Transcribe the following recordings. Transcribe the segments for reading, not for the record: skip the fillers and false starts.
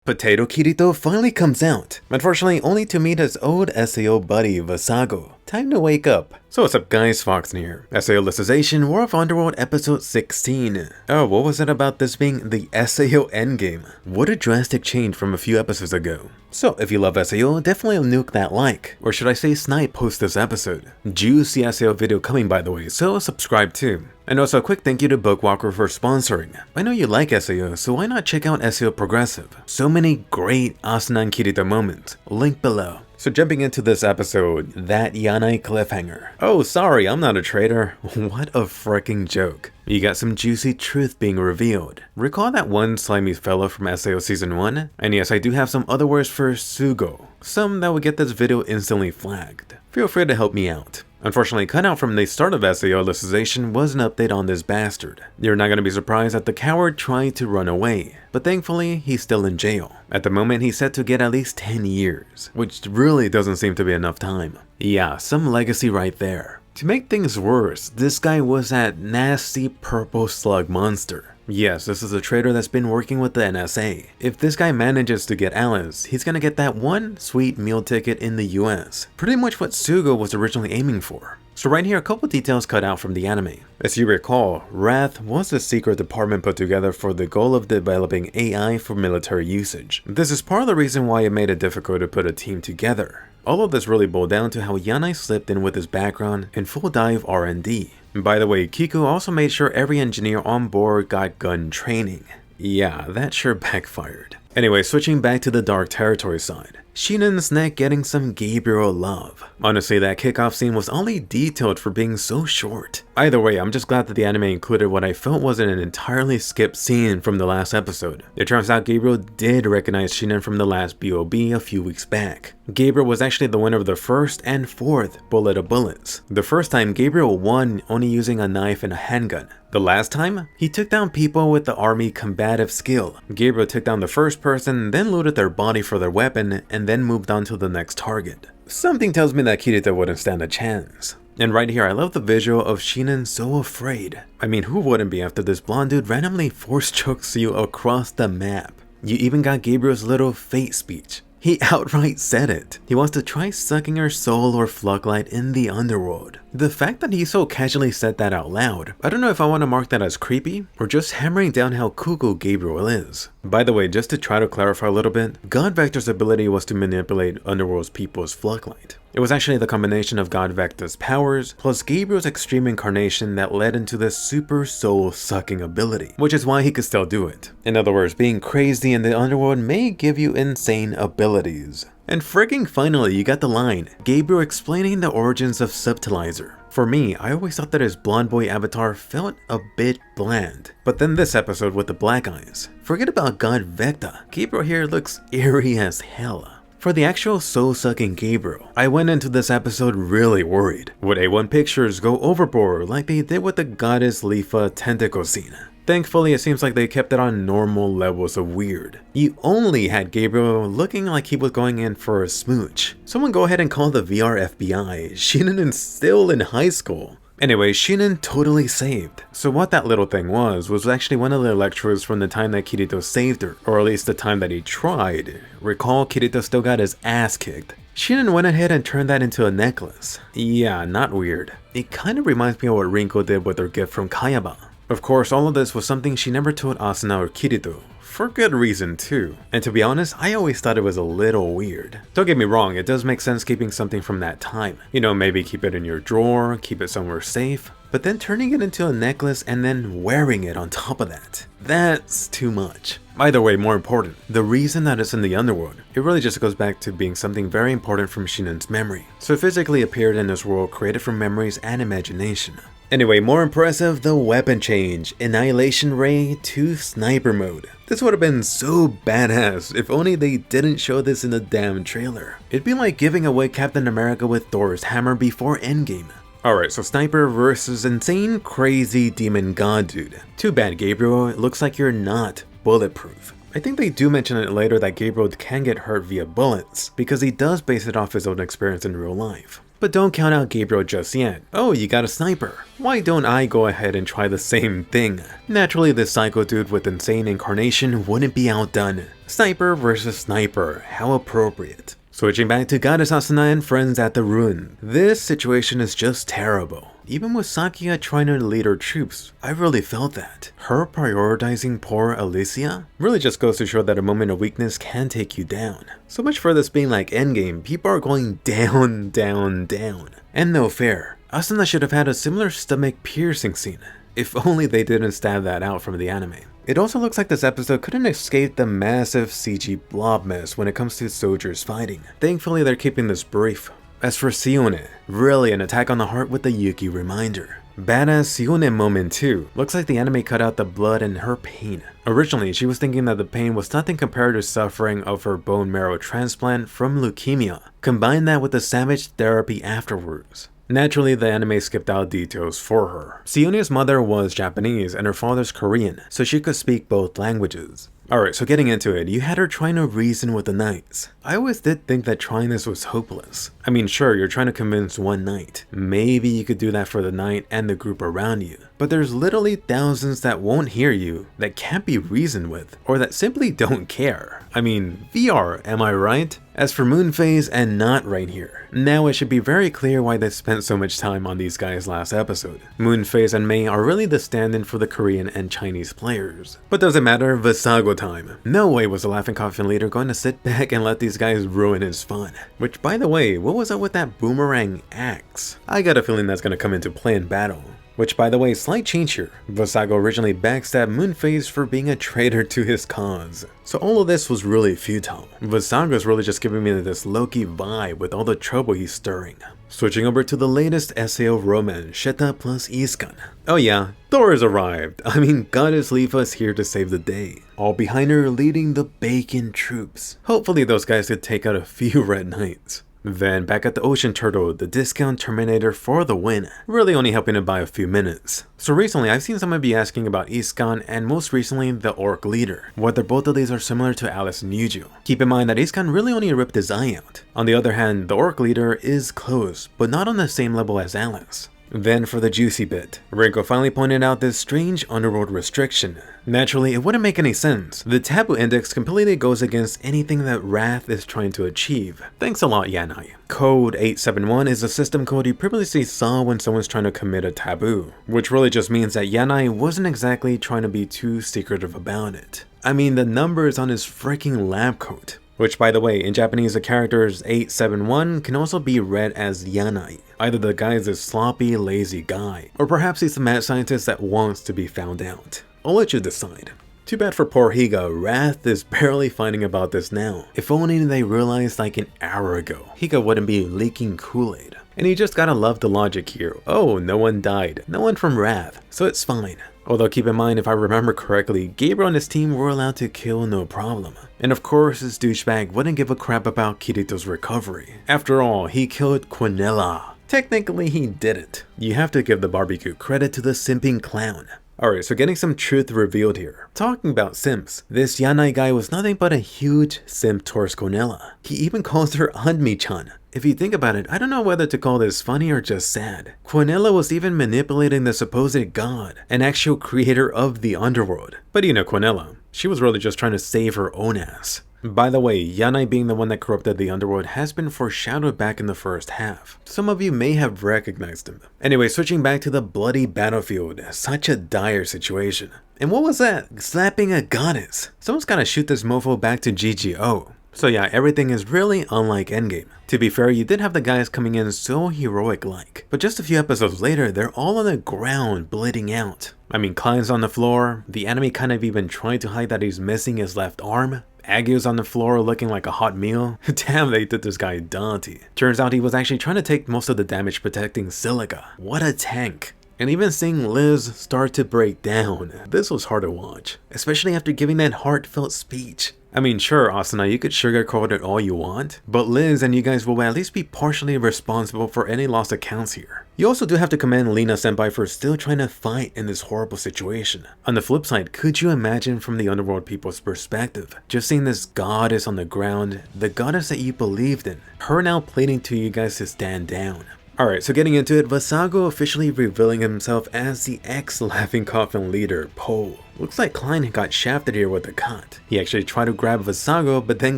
Potato Kirito finally comes out, unfortunately only to meet his old SAO buddy Vassago. Time to wake up. So what's up guys, Foxen here. SAO Alicization, War of Underworld episode 16. Oh, what was it about this being the SAO endgame? What a drastic change from a few episodes ago. So if you love SAO, definitely nuke that like, or should I say snipe post this episode. Juicy SAO video coming by the way, so subscribe too. And also a quick thank you to Bookwalker for sponsoring. I know you like SAO, so why not check out SAO Progressive? So many great Asuna and Kirito moments, link below. So jumping into this episode, that Yanai cliffhanger. Oh sorry, I'm not a traitor. What a freaking joke. You got some juicy truth being revealed. Recall that one slimy fellow from SAO Season 1? And yes, I do have some other words for Sugo. Some that would get this video instantly flagged. Feel free to help me out. Unfortunately, cut out from the start of SAO Alicization was an update on this bastard. You're not going to be surprised that the coward tried to run away, but thankfully he's still in jail. At the moment he's set to get at least 10 years, which really doesn't seem to be enough time. Yeah, some legacy right there. To make things worse, this guy was that nasty purple slug monster. Yes, this is a traitor that's been working with the NSA. If this guy manages to get Alice, he's gonna get that one sweet meal ticket in the US. Pretty much what Sugo was originally aiming for. So right here, a couple details cut out from the anime. As you recall, Wrath was a secret department put together for the goal of developing AI for military usage. This is part of the reason why it made it difficult to put a team together. All of this really boiled down to how Yanai slipped in with his background in full dive R&D. By the way, Kiku also made sure every engineer on board got gun training. Yeah, that sure backfired. Anyway, switching back to the dark territory side. Shinon's neck getting some Gabriel love. Honestly, that kickoff scene was only detailed for being so short. Either way, I'm just glad that the anime included what I felt wasn't an entirely skipped scene from the last episode. It turns out Gabriel did recognize Sinon from the last BOB a few weeks back. Gabriel was actually the winner of the first and fourth bullet of bullets. The first time, Gabriel won only using a knife and a handgun. The last time, he took down people with the army combative skill. Gabriel took down the first person, then looted their body for their weapon, and then moved on to the next target. Something tells me that Kirito wouldn't stand a chance. And right here, I love the visual of Sinon so afraid. I mean, who wouldn't be after this blonde dude randomly force chokes you across the map? You even got Gabriel's little fate speech. He outright said it. He wants to try sucking her soul or Flocklight in the Underworld. The fact that he so casually said that out loud, I don't know if I want to mark that as creepy or just hammering down how cuckoo Gabriel is. By the way, just to try to clarify a little bit, God Vector's ability was to manipulate Underworld's people's Flocklight. It was actually the combination of God Vector's powers plus Gabriel's extreme incarnation that led into this super soul-sucking ability, which is why he could still do it. In other words, being crazy in the Underworld may give you insane abilities. And frigging finally, you got the line, Gabriel explaining the origins of Subtilizer. For me, I always thought that his blonde boy avatar felt a bit bland. But then this episode with the black eyes. Forget about God Vector, Gabriel here looks eerie as hell. For the actual soul-sucking Gabriel, I went into this episode really worried. Would A1 Pictures go overboard like they did with the Goddess Leafa tentacle scene? Thankfully, it seems like they kept it on normal levels of weird. You only had Gabriel looking like he was going in for a smooch. Someone go ahead and call the VR FBI. Sinon is still in high school. Anyway, Sinon totally saved. So what that little thing was actually one of the lecturers from the time that Kirito saved her, or at least the time that he tried. Recall, Kirito still got his ass kicked. Sinon went ahead and turned that into a necklace. Yeah, not weird. It kind of reminds me of what Rinko did with her gift from Kayaba. Of course, all of this was something she never told Asuna or Kirito. For good reason too. And to be honest, I always thought it was a little weird. Don't get me wrong, it does make sense keeping something from that time. You know, maybe keep it in your drawer, keep it somewhere safe. But then turning it into a necklace and then wearing it on top of that. That's too much. Either way, more important, the reason that it's in the Underworld, it really just goes back to being something very important from Shinon's memory. So it physically appeared in this world created from memories and imagination. Anyway, more impressive, the weapon change, Annihilation Ray to Sniper Mode. This would have been so badass if only they didn't show this in the damn trailer. It'd be like giving away Captain America with Thor's hammer before Endgame. Alright, so Sniper versus insane crazy demon god dude. Too bad Gabriel, it looks like you're not bulletproof. I think they do mention it later that Gabriel can get hurt via bullets, because he does base it off his own experience in real life. But don't count out Gabriel just yet. Oh, you got a sniper. Why don't I go ahead and try the same thing? Naturally, this psycho dude with insane incarnation wouldn't be outdone. Sniper versus sniper, how appropriate. Switching back to Goddess Asuna and friends at the ruin. This situation is just terrible. Even with Sakia trying to lead her troops, I really felt that. Her prioritizing poor Alicia really just goes to show that a moment of weakness can take you down. So much for this being like endgame, people are going down, down, down. And no fair, Asuna should have had a similar stomach piercing scene. If only they didn't stab that out from the anime. It also looks like this episode couldn't escape the massive CG blob mess when it comes to soldiers fighting. Thankfully they're keeping this brief. As for Sione, really an attack on the heart with the Yuki reminder. Badass Sione moment too. Looks like the anime cut out the blood and her pain. Originally, she was thinking that the pain was nothing compared to suffering of her bone marrow transplant from leukemia. Combine that with the savage therapy afterwards. Naturally, the anime skipped out details for her. Sione's mother was Japanese and her father's Korean, so she could speak both languages. Alright, so getting into it, you had her trying to reason with the knights. I always did think that trying this was hopeless. I mean, sure, you're trying to convince one knight. Maybe you could do that for the knight and the group around you. But there's literally thousands that won't hear you, that can't be reasoned with, or that simply don't care. I mean, VR, am I right? As for Moonphase and Not right here, now it should be very clear why they spent so much time on these guys last episode. Moonphase and Mei are really the stand-in for the Korean and Chinese players. But doesn't matter, Vassago time. No way was the Laughing Coffin leader going to sit back and let these guys ruin his fun. Which, by the way, what was up with that boomerang axe? I got a feeling that's going to come into play in battle. Which, by the way, slight change here. Vassago originally backstabbed Moonphase for being a traitor to his cause. So all of this was really futile. Vassago's really just giving me this low-key vibe with all the trouble he's stirring. Switching over to the latest SAO romance, Sheta plus Iskan. Oh yeah, Thor has arrived. I mean, Goddess Leafa is here to save the day. All behind her leading the Bacon troops. Hopefully those guys could take out a few Red Knights. Then back at the Ocean Turtle, the discount Terminator for the win, really only helping him by a few minutes. So recently I've seen someone be asking about Iskan and most recently the Orc leader, whether both of these are similar to Alice and Yuju. Keep in mind that Iskan really only ripped his eye out. On the other hand, the Orc leader is close, but not on the same level as Alice. Then for the juicy bit, Rinko finally pointed out this strange Underworld restriction. Naturally, it wouldn't make any sense. The taboo index completely goes against anything that Wrath is trying to achieve. Thanks a lot, Yanai. Code 871 is a system code you previously saw when someone's trying to commit a taboo, which really just means that Yanai wasn't exactly trying to be too secretive about it. I mean, the number is on his freaking lab coat. Which, by the way, in Japanese the characters 871 can also be read as Yanai. Either the guy is a sloppy, lazy guy, or perhaps he's a mad scientist that wants to be found out. I'll let you decide. Too bad for poor Higa, Wrath is barely finding about this now. If only they realized like an hour ago, Higa wouldn't be leaking Kool-Aid. And you just gotta love the logic here. Oh, no one died. No one from Wrath, so it's fine. Although keep in mind, if I remember correctly, Gabriel and his team were allowed to kill no problem. And of course, this douchebag wouldn't give a crap about Kirito's recovery. After all, he killed Quinella. Technically, he didn't. You have to give the barbecue credit to the simping clown. Alright, so getting some truth revealed here. Talking about simps, this Yanai guy was nothing but a huge simp towards Quinella. He even calls her Anmi-chan. If you think about it, I don't know whether to call this funny or just sad. Quinella was even manipulating the supposed god, an actual creator of the Underworld. But you know Quinella, she was really just trying to save her own ass. By the way, Yanai being the one that corrupted the Underworld has been foreshadowed back in the first half. Some of you may have recognized him. Anyway, switching back to the bloody battlefield, such a dire situation. And what was that? Slapping a goddess. Someone's gotta shoot this mofo back to GGO. So yeah, everything is really unlike Endgame. To be fair, you did have the guys coming in so heroic-like, but just a few episodes later, they're all on the ground bleeding out. I mean, Klein's on the floor, the enemy kind of even trying to hide that he's missing his left arm. Aggio's on the floor looking like a hot meal. Damn, they did this guy dirty. Turns out he was actually trying to take most of the damage protecting Silica. What a tank. And even seeing Liz start to break down, this was hard to watch, especially after giving that heartfelt speech. I mean, sure, Asuna, you could sugarcoat it all you want, but Liz and you guys will at least be partially responsible for any lost accounts here. You also do have to commend Lina Senpai for still trying to fight in this horrible situation. On the flip side, could you imagine from the Underworld people's perspective, just seeing this goddess on the ground, the goddess that you believed in, her now pleading to you guys to stand down? Alright, so getting into it, Vassago officially revealing himself as the ex-Laughing Coffin leader, Pole. Looks like Klein got shafted here with a cut. He actually tried to grab Vassago, but then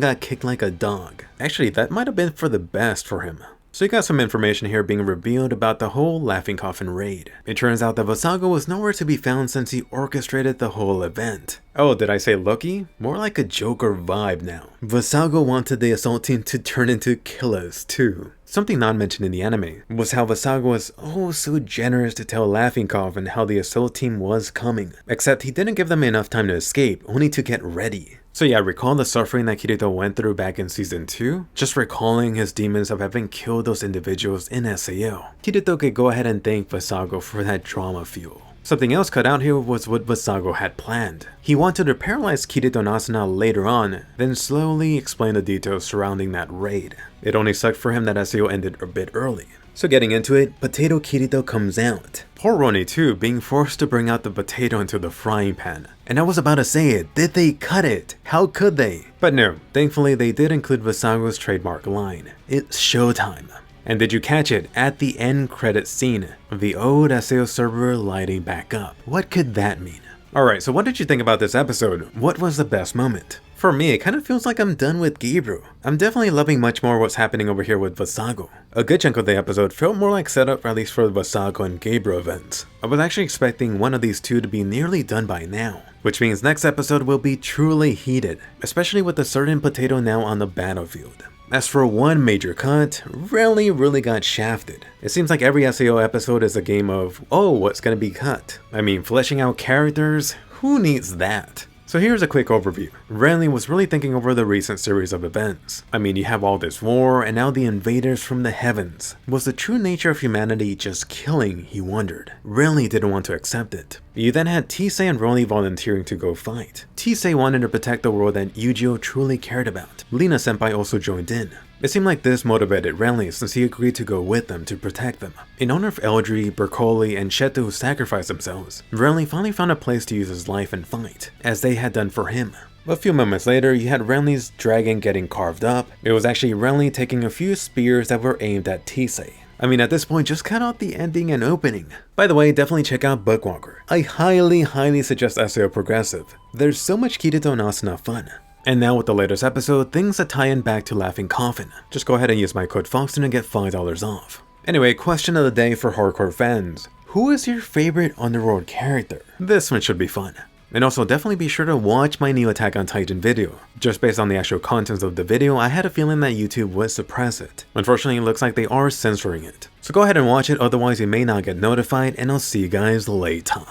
got kicked like a dog. Actually, that might have been for the best for him. So you got some information here being revealed about the whole Laughing Coffin raid. It turns out that Vassago was nowhere to be found since he orchestrated the whole event. Oh, did I say Loki? More like a Joker vibe now. Vassago wanted the assault team to turn into killers too. Something not mentioned in the anime was how Vassago was oh so generous to tell Laughing Coffin how the assault team was coming. Except he didn't give them enough time to escape, only to get ready. So yeah, recall the suffering that Kirito went through back in season 2? Just recalling his demons of having killed those individuals in SAO. Kirito could go ahead and thank Vassago for that drama fuel. Something else cut out here was what Vassago had planned. He wanted to paralyze Kirito and Asuna later on, then slowly explain the details surrounding that raid. It only sucked for him that SAO ended a bit early. So getting into it, Potato Kirito comes out. Poor Roni too, being forced to bring out the potato into the frying pan. And I was about to say it, did they cut it? How could they? But no, thankfully they did include Vassago's trademark line. It's showtime. And did you catch it at the end credit scene of the old SAO server lighting back up? What could that mean? Alright, so what did you think about this episode? What was the best moment? For me, it kind of feels like I'm done with Gabriel. I'm definitely loving much more what's happening over here with Vassago. A good chunk of the episode felt more like setup, at least for the Vassago and Gabriel events. I was actually expecting one of these two to be nearly done by now, which means next episode will be truly heated, especially with a certain potato now on the battlefield. As for one major cut, really got shafted. It seems like every SAO episode is a game of, oh, what's gonna be cut? I mean, fleshing out characters? Who needs that? So here's a quick overview. Renly was really thinking over the recent series of events. I mean, you have all this war, and now the invaders from the heavens. Was the true nature of humanity just killing, he wondered. Renly didn't want to accept it. You then had Tisei and Renly volunteering to go fight. Tisei wanted to protect the world that Yujiro truly cared about. Lina Senpai also joined in. It seemed like this motivated Renly since he agreed to go with them to protect them. In honor of Eldri, Bercouli, and Shetu who sacrificed themselves, Renly finally found a place to use his life and fight, as they had done for him. A few moments later, you had Renly's dragon getting carved up. It was actually Renly taking a few spears that were aimed at Tisei. I mean, at this point, just cut out the ending and opening. By the way, definitely check out Bookwalker. I highly suggest SAO Progressive. There's so much Kirito and Asuna fun. And now with the latest episode, things that tie in back to Laughing Coffin. Just go ahead and use my code Foxen to get $5 off. Anyway, question of the day for hardcore fans. Who is your favorite Underworld character? This one should be fun. And also definitely be sure to watch my new Attack on Titan video. Just based on the actual contents of the video, I had a feeling that YouTube would suppress it. Unfortunately, it looks like they are censoring it. So go ahead and watch it, otherwise you may not get notified, and I'll see you guys later.